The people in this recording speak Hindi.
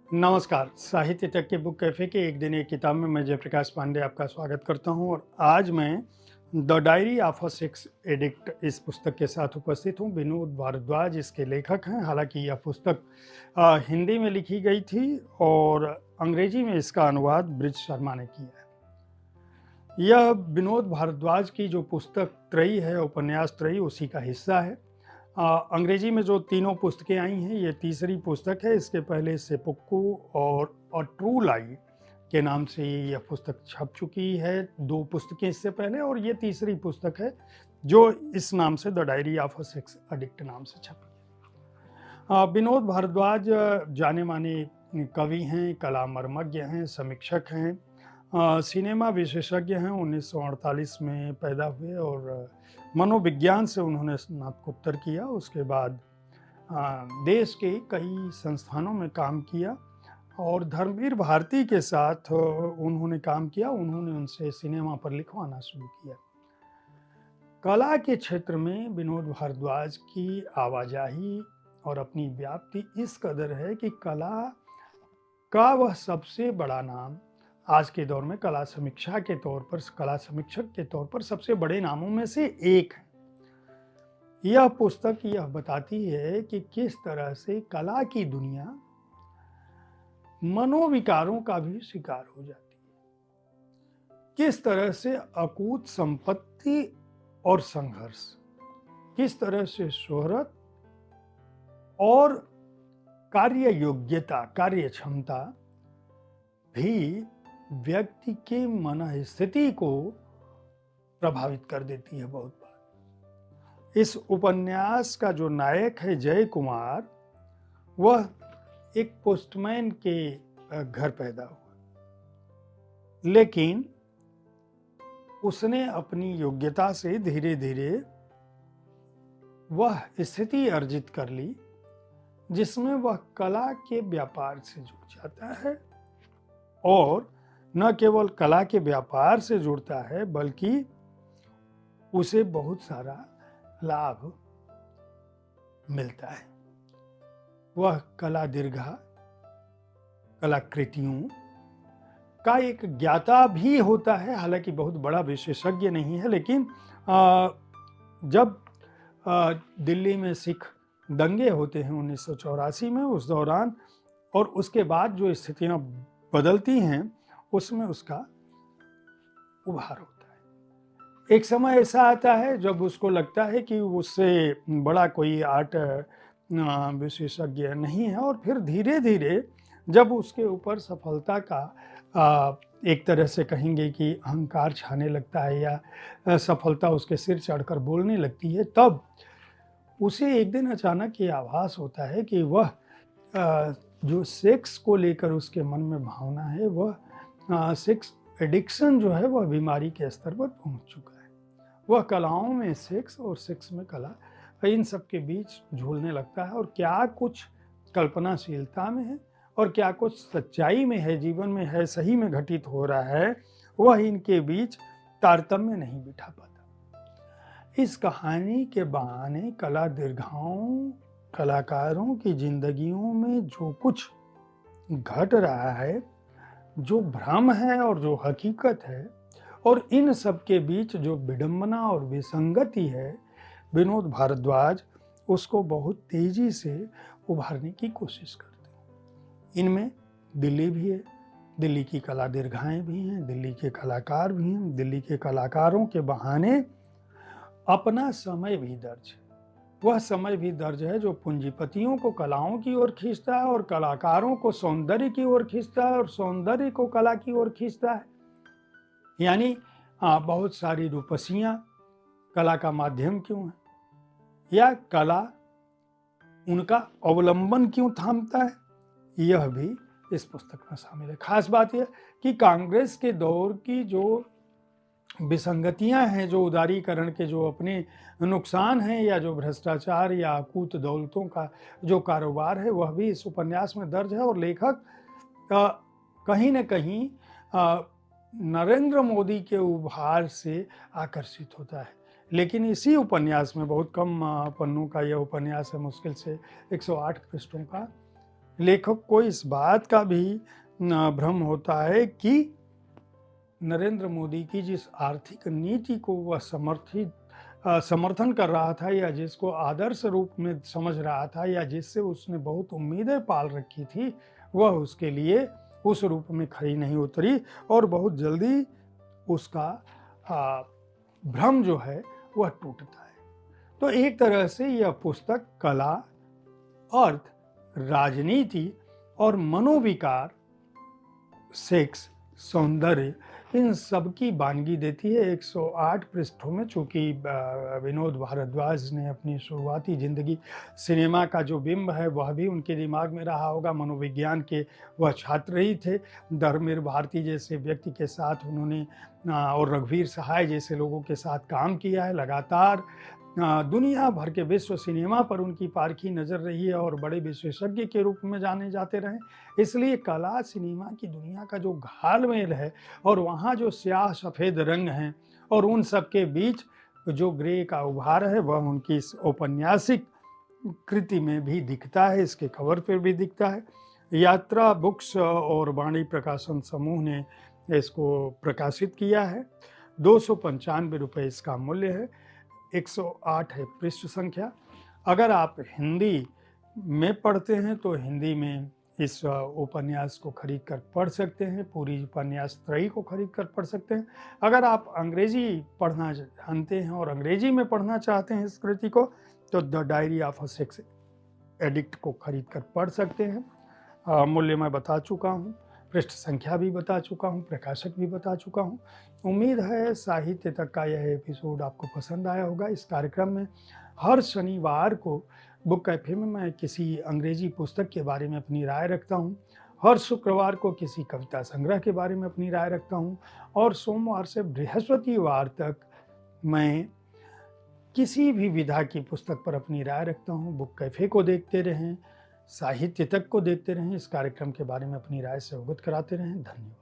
नमस्कार, साहित्य तक के बुक कैफ़े के एक दिन एक किताब में मैं जयप्रकाश पांडे आपका स्वागत करता हूँ और आज मैं the diary of a sex addict इस पुस्तक के साथ उपस्थित हूँ। विनोद भारद्वाज इसके लेखक हैं। हालांकि यह पुस्तक हिंदी में लिखी गई थी और अंग्रेजी में इसका अनुवाद ब्रिज शर्मा ने किया है। यह विनोद भारद्वाज की जो पुस्तक त्रयी है, उपन्यास त्रयी, उसी का हिस्सा है। अंग्रेजी में जो तीनों पुस्तकें आई हैं, ये तीसरी पुस्तक है। इसके पहले सेपुक्कू और अ ट्रू लाई के नाम से यह पुस्तक छप चुकी है। 2 पुस्तकें इससे पहले और ये तीसरी पुस्तक है जो इस नाम से the diary of a sex addict नाम से छपी है। विनोद भारद्वाज जाने-माने कवि हैं, कला मर्मज्ञ हैं, समीक्षक हैं, सिनेमा विशेषज्ञ हैं। 1948 में पैदा हुए और मनोविज्ञान से उन्होंने स्नातकोत्तर किया। उसके बाद देश के कई संस्थानों में काम किया और धर्मवीर भारती के साथ उन्होंने काम किया। उन्होंने उनसे सिनेमा पर लिखवाना शुरू किया। कला के क्षेत्र में विनोद भारद्वाज की आवाजाही और अपनी व्याप्ति इस कदर है कि कला का वह सबसे बड़ा नाम आज के दौर में कला समीक्षा के तौर पर, कला समीक्षक के तौर पर सबसे बड़े नामों में से एक है। यह पुस्तक यह बताती है कि किस तरह से कला की दुनिया मनोविकारों का भी शिकार हो जाती है। किस तरह से अकूत संपत्ति और संघर्ष, किस तरह से शोहरत और कार्य योग्यता, कार्य क्षमता भी व्यक्ति के मन स्थिति को प्रभावित कर देती है बहुत बार। इस उपन्यास का जो नायक है जय कुमार, वह एक पोस्टमैन के घर पैदा हुआ, लेकिन उसने अपनी योग्यता से धीरे धीरे वह स्थिति अर्जित कर ली जिसमें वह कला के व्यापार से जुड़ जाता है और न केवल कला के व्यापार से जुड़ता है बल्कि उसे बहुत सारा लाभ मिलता है। वह कला दीर्घा, कलाकृतियों का एक ज्ञाता भी होता है। हालांकि बहुत बड़ा विशेषज्ञ नहीं है, लेकिन जब दिल्ली में सिख दंगे होते हैं 1984 में, उस दौरान और उसके बाद जो स्थितियां बदलती हैं, उसमें उसका उभार होता है। एक समय ऐसा आता है जब उसको लगता है कि उससे बड़ा कोई आर्ट विशेषज्ञ नहीं है और फिर धीरे धीरे जब उसके ऊपर सफलता का एक तरह से कहेंगे कि अहंकार छाने लगता है या सफलता उसके सिर चढ़कर बोलने लगती है, तब उसे एक दिन अचानक ये आभास होता है कि वह जो सेक्स को लेकर उसके मन में भावना है, वह सेक्स एडिक्शन जो है वह बीमारी के स्तर पर पहुंच चुका है। वह कलाओं में सेक्स और सेक्स में कला, इन सब के बीच झूलने लगता है और क्या कुछ कल्पनाशीलता में है और क्या कुछ सच्चाई में है, जीवन में है, सही में घटित हो रहा है, वह इनके बीच तारतम्य नहीं बिठा पाता। इस कहानी के बहाने कला दीर्घाओं, कलाकारों की जिंदगियों में जो कुछ घट रहा है, जो भ्रम है और जो हकीकत है, और इन सब के बीच जो विडंबना और विसंगति है, विनोद भारद्वाज उसको बहुत तेजी से उभारने की कोशिश करते हैं। इनमें दिल्ली भी है, दिल्ली की कला दीर्घाएं भी हैं, दिल्ली के कलाकार भी हैं, दिल्ली के कलाकारों के बहाने अपना समय भी दर्ज है। वह समय भी दर्ज है जो पूंजीपतियों को कलाओं की ओर खींचता है और कलाकारों को सौंदर्य की ओर खींचता है और सौंदर्य को कला की ओर खींचता है। यानी बहुत सारी रूपसियां कला का माध्यम क्यों है, या कला उनका अवलंबन क्यों थामता है, यह भी इस पुस्तक में शामिल है। खास बात यह कि कांग्रेस के दौर की जो विसंगतियां हैं, जो उदारीकरण के जो अपने नुकसान हैं, या जो भ्रष्टाचार या अकूत दौलतों का जो कारोबार है, वह भी इस उपन्यास में दर्ज है। और लेखक कहीं न कहीं नरेंद्र मोदी के उभार से आकर्षित होता है। लेकिन इसी उपन्यास में, बहुत कम पन्नों का यह उपन्यास है, मुश्किल से 108 पृष्ठों का, लेखक को इस बात का भी भ्रम होता है कि नरेंद्र मोदी की जिस आर्थिक नीति को वह समर्थन कर रहा था या जिसको आदर्श रूप में समझ रहा था या जिससे उसने बहुत उम्मीदें पाल रखी थी, वह उसके लिए उस रूप में खरी नहीं उतरी और बहुत जल्दी उसका भ्रम जो है वह टूटता है। तो एक तरह से यह पुस्तक कला, अर्थ, राजनीति और मनोविकार, सेक्स, सौंदर्य, इन सब की वानगी देती है 108 पृष्ठों में। चूँकि विनोद भारद्वाज ने अपनी शुरुआती ज़िंदगी सिनेमा का जो बिंब है वह भी उनके दिमाग में रहा होगा। मनोविज्ञान के वह छात्र ही थे। धर्मवीर भारती जैसे व्यक्ति के साथ उन्होंने और रघुवीर सहाय जैसे लोगों के साथ काम किया है। लगातार दुनिया भर के विश्व सिनेमा पर उनकी पारखी नज़र रही है और बड़े विशेषज्ञ के रूप में जाने जाते रहे। इसलिए कला सिनेमा की दुनिया का जो घालमेल है और वहाँ जो स्याह सफ़ेद रंग हैं और उन सब के बीच जो ग्रे का उभार है वह उनकी इस औपन्यासिक कृति में भी दिखता है, इसके कवर पर भी दिखता है। यात्रा बुक्स और वाणी प्रकाशन समूह ने इसको प्रकाशित किया है। 295 रुपये इसका मूल्य है। 108 है पृष्ठ संख्या। अगर आप हिंदी में पढ़ते हैं तो हिंदी में इस उपन्यास को खरीद कर पढ़ सकते हैं, पूरी उपन्यास त्रयी को खरीद कर पढ़ सकते हैं। अगर आप अंग्रेजी पढ़ना जानते हैं और अंग्रेजी में पढ़ना चाहते हैं इस कृति को तो the diary of a sex addict को खरीद कर पढ़ सकते हैं। मूल्य मैं बता चुका हूँ, पृष्ठ संख्या भी बता चुका हूँ, प्रकाशक भी बता चुका हूँ। उम्मीद है साहित्य तक का यह एपिसोड आपको पसंद आया होगा। इस कार्यक्रम में हर शनिवार को बुक कैफे में मैं किसी अंग्रेजी पुस्तक के बारे में अपनी राय रखता हूँ। हर शुक्रवार को किसी कविता संग्रह के बारे में अपनी राय रखता हूँ और सोमवार से बृहस्पतिवार तक मैं किसी भी विधा की पुस्तक पर अपनी राय रखता हूँ। बुक कैफे को देखते रहें, साहित्य तक को देखते रहें, इस कार्यक्रम के बारे में अपनी राय से अवगत कराते रहें। धन्यवाद।